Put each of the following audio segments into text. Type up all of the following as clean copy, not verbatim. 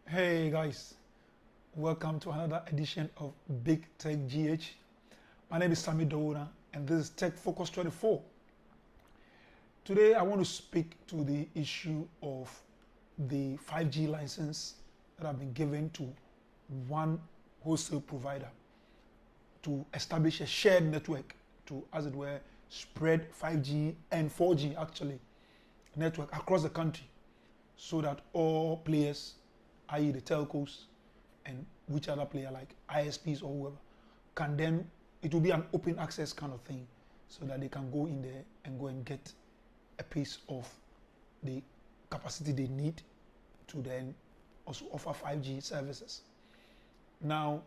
Hey guys, welcome to another edition of Big Tech GH. My name is Sami Dawuna and this is Tech Focus 24. Today I want to speak to the issue of the 5G license that have been given to one wholesale provider to establish a shared network to, as it were, spread 5G and 4G actually network across the country so that all players, i.e. the telcos and which other player like ISPs or whoever, can then, it will be an open access kind of thing so that they can go in there and go and get a piece of the capacity they need to then also offer 5G services. Now,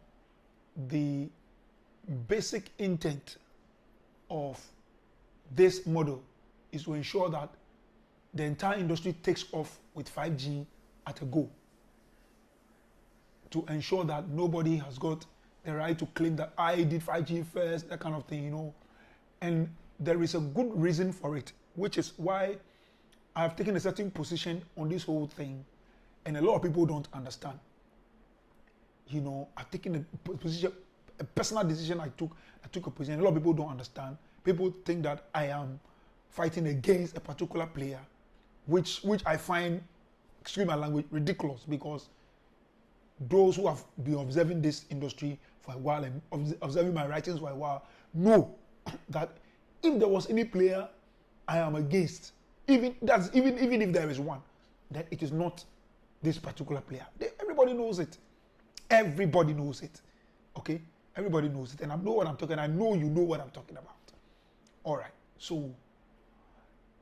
the basic intent of this model is to ensure that the entire industry takes off with 5G at a go, to ensure that nobody has got the right to claim that I did 5G first, that kind of thing, you know. And there is a good reason for it, which is why I've taken a certain position on this whole thing, and a lot of people don't understand. You know, I've taken a position, a personal decision I took a position. A lot of people don't understand. People think that I am fighting against a particular player, which I find, excuse my language, ridiculous, because those who have been observing this industry for a while and observing my writings for a while know that if there was any player I am against, even if there is one, then it is not this particular player. Everybody knows it. Everybody knows it. Okay? Everybody knows it. And I know what I'm talking about. I know you know what I'm talking about. All right. So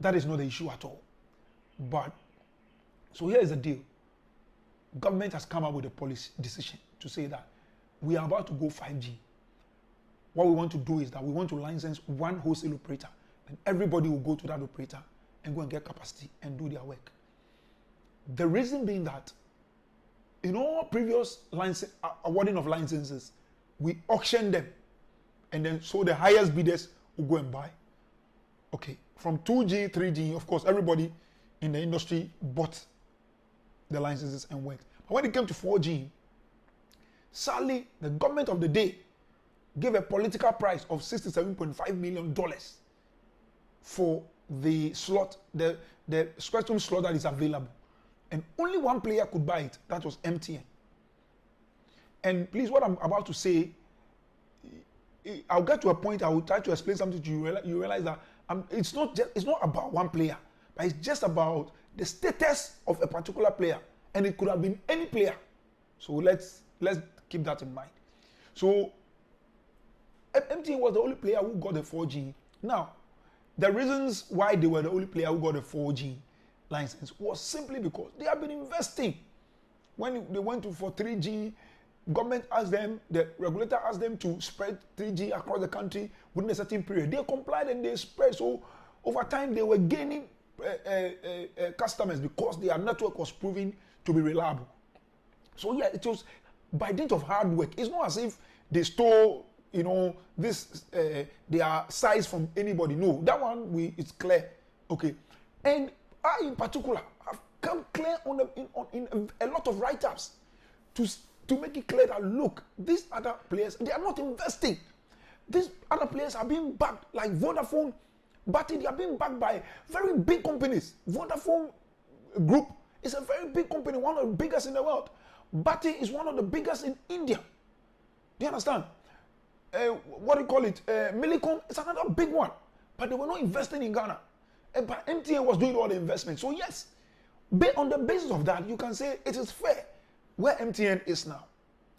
that is not the issue at all. But so here is the deal. Government has come up with a policy decision to say that we are about to go 5G. What we want to do is that we want to license one wholesale operator, and everybody will go to that operator and go and get capacity and do their work. The reason being that in all previous awarding of licenses, we auction them, and then so the highest bidders will go and buy. Okay, from 2G, 3G, of course, everybody in the industry bought the licenses and worked. But when it came to 4G, sadly, the government of the day gave a political price of $67.5 million for the slot, the spectrum slot that is available. And only one player could buy it. That was MTN. And please, what I'm about to say, I'll get to a point, I will try to explain something to you. You realize that it's not about one player, but it's just about the status of a particular player, and it could have been any player. So let's keep that in mind. So MTN was the only player who got the 4G. Now, the reasons why they were the only player who got a 4G license was simply because they have been investing. When they went for 3G, government asked them, the regulator asked them to spread 3G across the country within a certain period. They complied and they spread. So over time, they were gaining customers because their network was proving to be reliable. So yeah, it was by dint of hard work. It's not as if they stole, you know, this their size from anybody. No, that one it's clear. Okay, and I in particular have come clear in a lot of write-ups to make it clear that look, these other players, they are not investing. These other players are being backed, like Vodafone. But they are being backed by very big companies. Vodafone Group is a very big company, one of the biggest in the world. Bati is one of the biggest in India. Do you understand? What do you call it? Millicom is another big one. But they were not investing in Ghana. But MTN was doing all the investment. So yes, on the basis of that, you can say it is fair where MTN is now.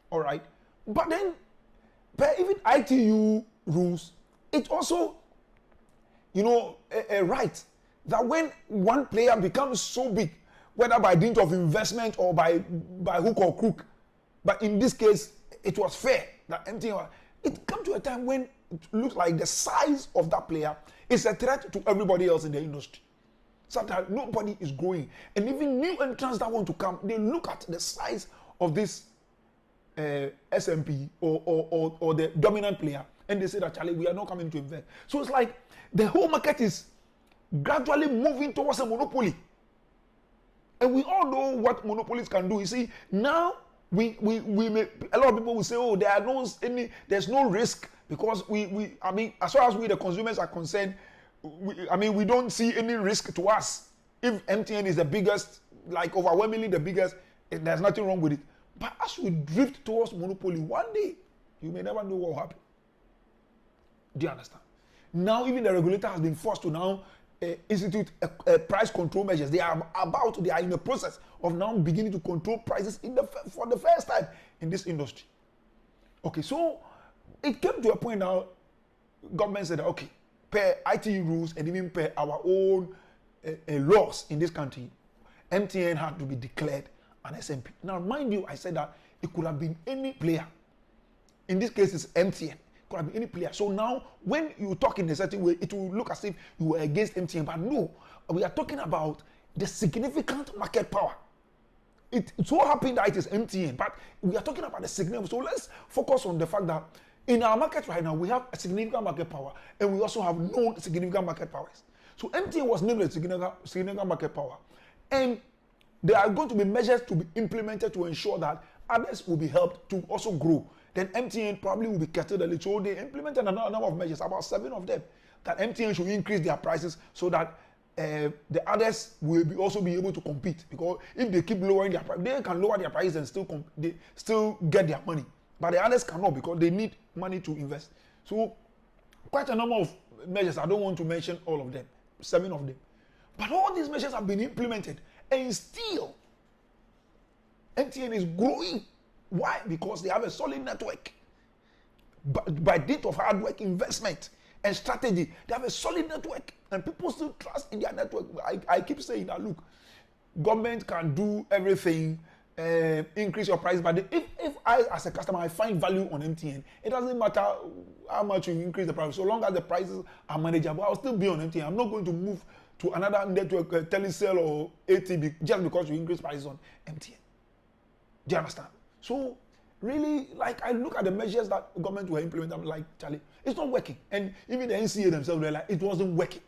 All right? But then, per even ITU rules, it also, you know, a right that when one player becomes so big, whether by dint of investment or by hook or crook, but in this case, it was fair that MTN, it comes to a time when it looks like the size of that player is a threat to everybody else in the industry. Sometimes nobody is growing. And even new entrants that want to come, they look at the size of this SMP or the dominant player, and they say that, Charlie, we are not coming to invest. So it's like the whole market is gradually moving towards a monopoly. And we all know what monopolies can do. You see, now we may, a lot of people will say, oh, there's no risk because I mean, as far as we the consumers are concerned, we don't see any risk to us. If MTN is the biggest, like overwhelmingly the biggest, there's nothing wrong with it. But as we drift towards monopoly, one day you may never know what will happen. Do you understand? Now even the regulator has been forced to now institute price control measures. They are in the process of now beginning to control prices for the first time in this industry. Okay, so it came to a point now, government said, okay, per IT rules and even per our own laws in this country, MTN had to be declared an SMP. Now, mind you, I said that it could have been any player. In this case, it's MTN. Could have been any player. So now, when you talk in a certain way, it will look as if you were against MTN. But no, we are talking about the significant market power. It so happened that it is MTN, but we are talking about the significant. So let's focus on the fact that in our market right now, we have a significant market power, and we also have known significant market powers. So MTN was named a significant market power, and there are going to be measures to be implemented to ensure that others will be helped to also grow. Then MTN probably will be curtailed a little. So they implemented a number of measures, about 7 of them, that MTN should increase their prices so that the others will also be able to compete. Because if they keep lowering their price, they can lower their prices and still get their money. But the others cannot because they need money to invest. So quite a number of measures. I don't want to mention all of them, 7 of them. But all these measures have been implemented, and still MTN is growing. Why? Because they have a solid network. By dint of hard work, investment, and strategy, they have a solid network, and people still trust in their network. I keep saying that, look, government can do everything, increase your price, but if I, as a customer, I find value on MTN, it doesn't matter how much you increase the price. So long as the prices are manageable, I'll still be on MTN. I'm not going to move to another network, Telecel or ATB, just because you increase prices on MTN. Do you understand? So, really, like, I look at the measures that government were implementing, I'm like, Charlie, it's not working. And even the NCA themselves, they're like, it wasn't working.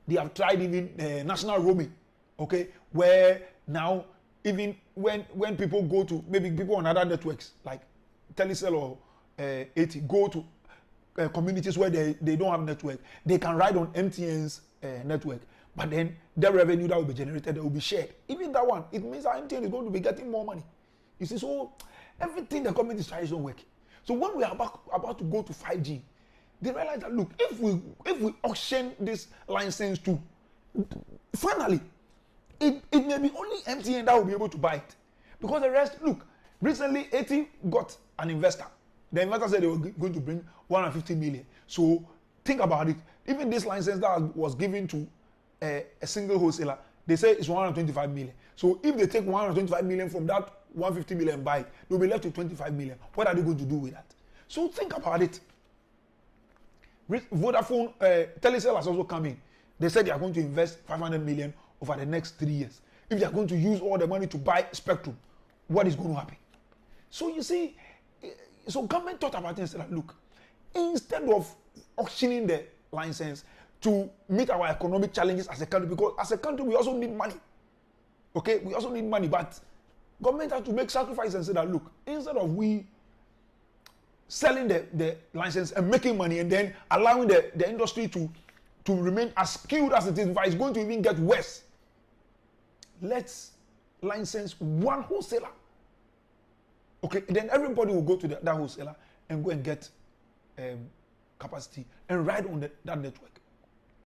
They have tried even national roaming, okay, where now, even when people go to, maybe people on other networks, like Telecel or AT, go to communities where they don't have network, they can ride on MTN's network. But then, the revenue that will be generated, will be shared. Even that one, it means that MTN is going to be getting more money. You see, so everything the government is trying is not working. So when we are about to go to 5G, they realize that, look, if we auction this license to, finally, it may be only MTN that will be able to buy it. Because the rest, look, recently AT got an investor. The investor said they were going to bring 150 million. So think about it. Even this license that was given to a single wholesaler, they say it's 125 million. So if they take 125 million from that 150 million buy, they'll be left with 25 million. What are they going to do with that? So think about it. Vodafone, Telecel has also come in. They said they are going to invest 500 million over the next 3 years. If they are going to use all the money to buy spectrum, what is going to happen? So you see, so government thought about it and said, like, look, instead of auctioning the license to meet our economic challenges as a country, because as a country we also need money. Okay, we also need money, but government has to make sacrifices and say that, look, instead of we selling the license and making money and then allowing the industry to remain as skilled as it is, in fact, it's going to even get worse. Let's license one wholesaler. Okay, then everybody will go to that wholesaler and go and get capacity and ride on that network.